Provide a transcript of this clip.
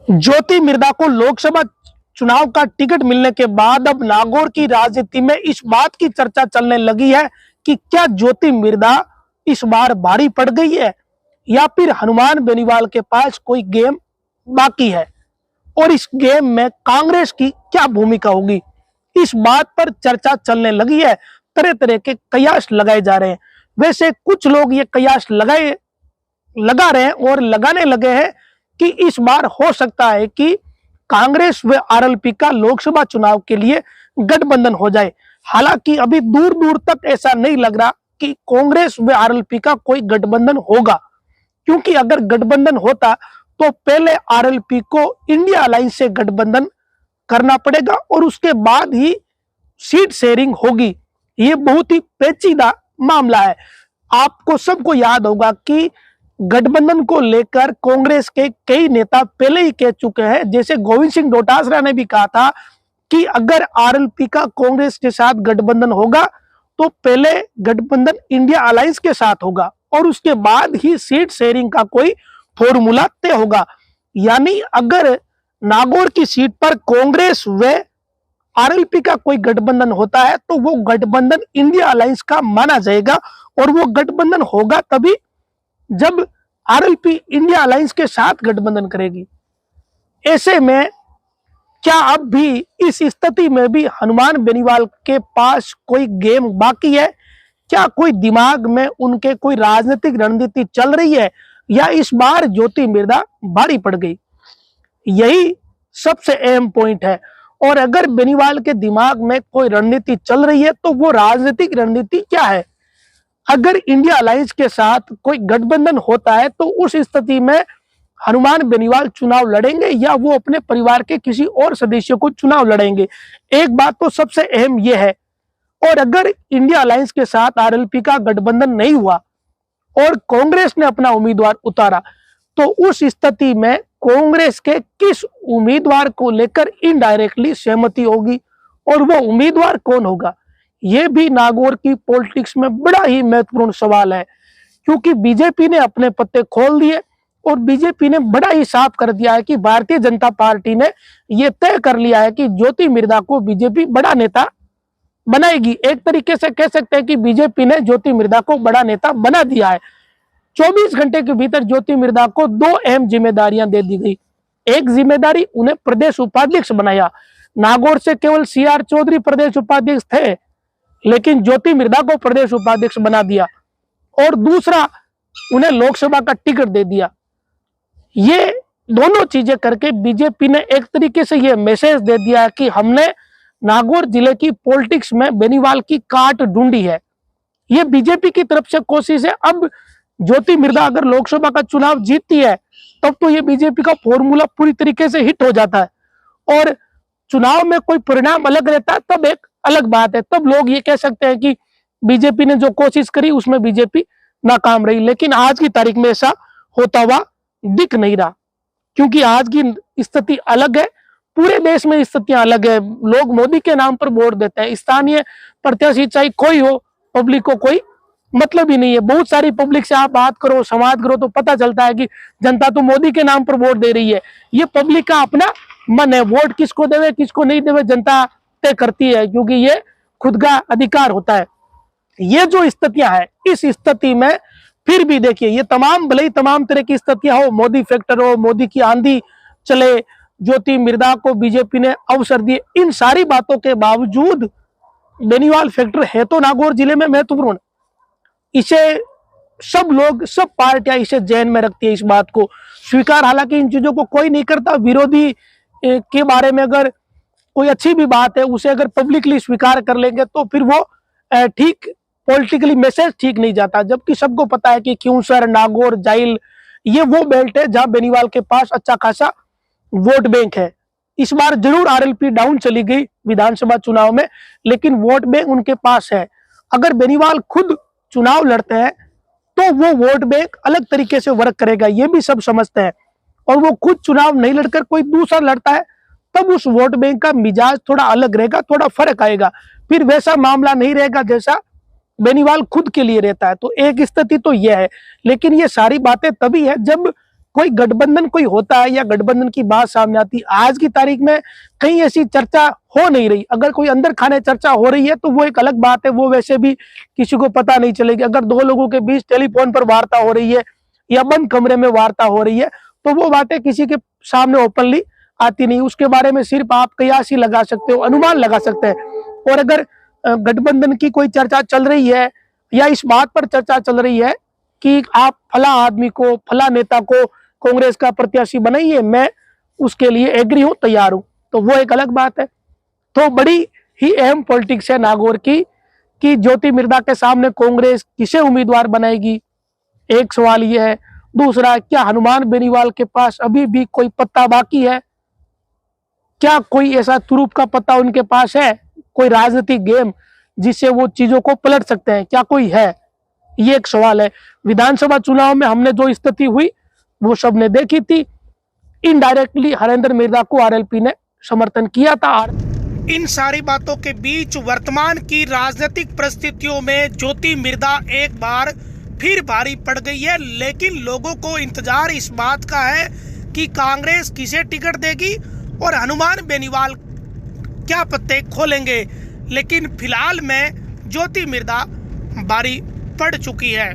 ज्योति मिर्धा को लोकसभा चुनाव का टिकट मिलने के बाद अब नागौर की राजनीति में इस बात की चर्चा चलने लगी है कि क्या ज्योति मिर्धा इस बार भारी पड़ गई है या फिर हनुमान बेनीवाल के पास कोई गेम बाकी है और इस गेम में कांग्रेस की क्या भूमिका होगी। इस बात पर चर्चा चलने लगी है, तरह तरह के कयास लगाए जा रहे हैं। वैसे कुछ लोग ये कयास लगा रहे हैं और लगाने लगे हैं कि इस बार हो सकता है कि कांग्रेस व आरएलपी का लोकसभा चुनाव के लिए गठबंधन हो जाए। हालांकि अभी दूर दूर तक ऐसा नहीं लग रहा कि कांग्रेस व आरएलपी का कोई गठबंधन होगा, क्योंकि अगर गठबंधन होता तो पहले आरएलपी को इंडिया अलायंस से गठबंधन करना पड़ेगा और उसके बाद ही सीट शेयरिंग होगी। ये बहुत ही पेचीदा मामला है। आपको सबको याद होगा कि गठबंधन को लेकर कांग्रेस के कई नेता पहले ही कह चुके हैं, जैसे गोविंद सिंह डोटासरा ने भी कहा था कि अगर आरएलपी का कांग्रेस के साथ गठबंधन होगा तो पहले गठबंधन इंडिया अलायंस के साथ होगा और उसके बाद ही सीट शेयरिंग का कोई फॉर्मूला तय होगा। यानी अगर नागौर की सीट पर कांग्रेस व आरएलपी का कोई गठबंधन होता है तो वो गठबंधन इंडिया अलायंस का माना जाएगा और वो गठबंधन होगा तभी जब आरएलपी इंडिया अलायंस के साथ गठबंधन करेगी। ऐसे में क्या अब भी इस स्थिति में भी हनुमान बेनीवाल के पास कोई गेम बाकी है? क्या कोई दिमाग में उनके कोई राजनीतिक रणनीति चल रही है या इस बार ज्योति मिर्धा भारी पड़ गई? यही सबसे अहम पॉइंट है। और अगर बेनीवाल के दिमाग में कोई रणनीति चल रही है तो वो राजनीतिक रणनीति क्या है? अगर इंडिया अलायंस के साथ कोई गठबंधन होता है तो उस स्थिति में हनुमान बेनीवाल चुनाव लड़ेंगे या वो अपने परिवार के किसी और सदस्य को चुनाव लड़ेंगे? एक बात तो सबसे अहम यह है। और अगर इंडिया अलायंस के साथ आरएलपी का गठबंधन नहीं हुआ और कांग्रेस ने अपना उम्मीदवार उतारा तो उस स्थिति में कांग्रेस के किस उम्मीदवार को लेकर इनडायरेक्टली सहमति होगी और वो उम्मीदवार कौन होगा? ये भी नागौर की पॉलिटिक्स में बड़ा ही महत्वपूर्ण सवाल है, क्योंकि बीजेपी ने अपने पत्ते खोल दिए और बीजेपी ने बड़ा ही साफ कर दिया है कि भारतीय जनता पार्टी ने यह तय कर लिया है कि ज्योति मिर्धा को बीजेपी बड़ा नेता बनाएगी। एक तरीके से कह सकते हैं कि बीजेपी ने ज्योति मिर्धा को बड़ा नेता बना दिया है। 24 घंटे के भीतर ज्योति मिर्धा को दो अहम जिम्मेदारियां दे दी गई। एक जिम्मेदारी, उन्हें प्रदेश उपाध्यक्ष बनाया। नागौर से केवल सीआर चौधरी प्रदेश उपाध्यक्ष थे, लेकिन ज्योति मिर्धा को प्रदेश उपाध्यक्ष बना दिया। और दूसरा, उन्हें लोकसभा का टिकट दे दिया। ये दोनों चीजें करके बीजेपी ने एक तरीके से यह मैसेज दे दिया कि हमने नागौर जिले की पॉलिटिक्स में बेनीवाल की काट ढूंढी है। ये बीजेपी की तरफ से कोशिश है। अब ज्योति मिर्धा अगर लोकसभा का चुनाव जीतती है तब तो ये बीजेपी का फॉर्मूला पूरी तरीके से हिट हो जाता है और चुनाव में कोई परिणाम अलग रहता है तब एक अलग बात है। तब लोग ये कह सकते हैं कि बीजेपी ने जो कोशिश करी उसमें बीजेपी नाकाम रही। लेकिन आज की तारीख में ऐसा होता हुआ दिख नहीं रहा, क्योंकि आज की स्थिति अलग है। पूरे देश में स्थितियां अलग है। लोग मोदी के नाम पर वोट देते हैं। स्थानीय प्रत्याशी चाहे कोई हो, पब्लिक को कोई मतलब ही नहीं है। बहुत सारी पब्लिक से आप बात करो, संवाद करो तो पता चलता है कि जनता तो मोदी के नाम पर वोट दे रही है। ये पब्लिक का अपना मन है। वोट किसको देवे किसको नहीं देवे जनता तय करती है, क्योंकि ये खुद का अधिकार होता है। ये जो स्थितियां हैं, इस स्थिति में फिर भी देखिए, ये तमाम भले ही तमाम तरह की स्थितियां हो, मोदी फैक्टर हो, मोदी की आंधी चले, ज्योति मिर्धा को बीजेपी ने अवसर दिए, इन सारी बातों के बावजूद बेनीवाल फैक्टर है तो नागौर जिले में महत्वपूर्ण। इसे सब लोग, सब पार्टियां इसे जहन में रखती है, इस बात को स्वीकार। हालांकि इन चीजों को कोई नहीं करता। विरोधी के बारे में अगर कोई अच्छी भी बात है उसे अगर पब्लिकली स्वीकार कर लेंगे तो फिर वो ठीक पॉलिटिकली मैसेज ठीक नहीं जाता। जबकि सबको पता है कि क्यूंसर, नागौर, जाइल ये वो बेल्ट है जहां बेनीवाल के पास अच्छा खासा वोट बैंक है। इस बार जरूर आरएलपी डाउन चली गई विधानसभा चुनाव में, लेकिन वोट बैंक उनके पास है। अगर बेनीवाल खुद चुनाव लड़ते हैं तो वो वोट बैंक अलग तरीके से वर्क करेगा, ये भी सब समझते हैं। और वो खुद चुनाव नहीं लड़कर कोई दूसरा लड़ता है तब उस वोट बैंक का मिजाज थोड़ा अलग रहेगा, थोड़ा फर्क आएगा। फिर वैसा मामला नहीं रहेगा जैसा बेनीवाल खुद के लिए रहता है। तो एक स्थिति तो यह है। लेकिन ये सारी बातें तभी है जब कोई गठबंधन कोई होता है या गठबंधन की बात सामने आती है, आज की तारीख में कहीं ऐसी चर्चा हो नहीं रही। अगर कोई अंदर खाने चर्चा हो रही है तो वो एक अलग बात है, वो वैसे भी किसी को पता नहीं चलेगी। अगर दो लोगों के बीच टेलीफोन पर वार्ता हो रही है या बंद कमरे में वार्ता हो रही है तो वो बातें किसी के सामने ओपनली आती नहीं, उसके बारे में सिर्फ आप कयास ही लगा सकते हो, अनुमान लगा सकते हैं। और अगर गठबंधन की कोई चर्चा चल रही है या इस बात पर चर्चा चल रही है कि आप फला आदमी को, फला नेता को कांग्रेस का प्रत्याशी बनाइए, मैं उसके लिए एग्री हूं, तैयार हूं, तो वो एक अलग बात है। तो बड़ी ही अहम पॉलिटिक्स है नागौर की कि ज्योति मिर्धा के सामने कांग्रेस किसे उम्मीदवार बनाएगी, एक सवाल यह है। दूसरा, क्या हनुमान बेनीवाल के पास अभी भी कोई पत्ता बाकी है? क्या कोई ऐसा तुरूप का पत्ता उनके पास है, कोई राजनीतिक गेम जिससे वो चीजों को पलट सकते हैं? क्या कोई है? ये एक सवाल है। विधानसभा चुनाव में हमने जो स्थिति हुई वो सबने देखी थी। इनडायरेक्टली हरेंद्र मिर्धा को आरएलपी ने समर्थन किया था। इन सारी बातों के बीच वर्तमान की राजनीतिक परिस्थितियों में ज्योति मिर्धा एक बार फिर भारी पड़ गई है, लेकिन लोगों को इंतजार इस बात का है कि कांग्रेस किसे टिकट देगी और हनुमान बेनीवाल क्या पत्ते खोलेंगे। लेकिन फिलहाल में ज्योति मिर्धा भारी पड़ चुकी है।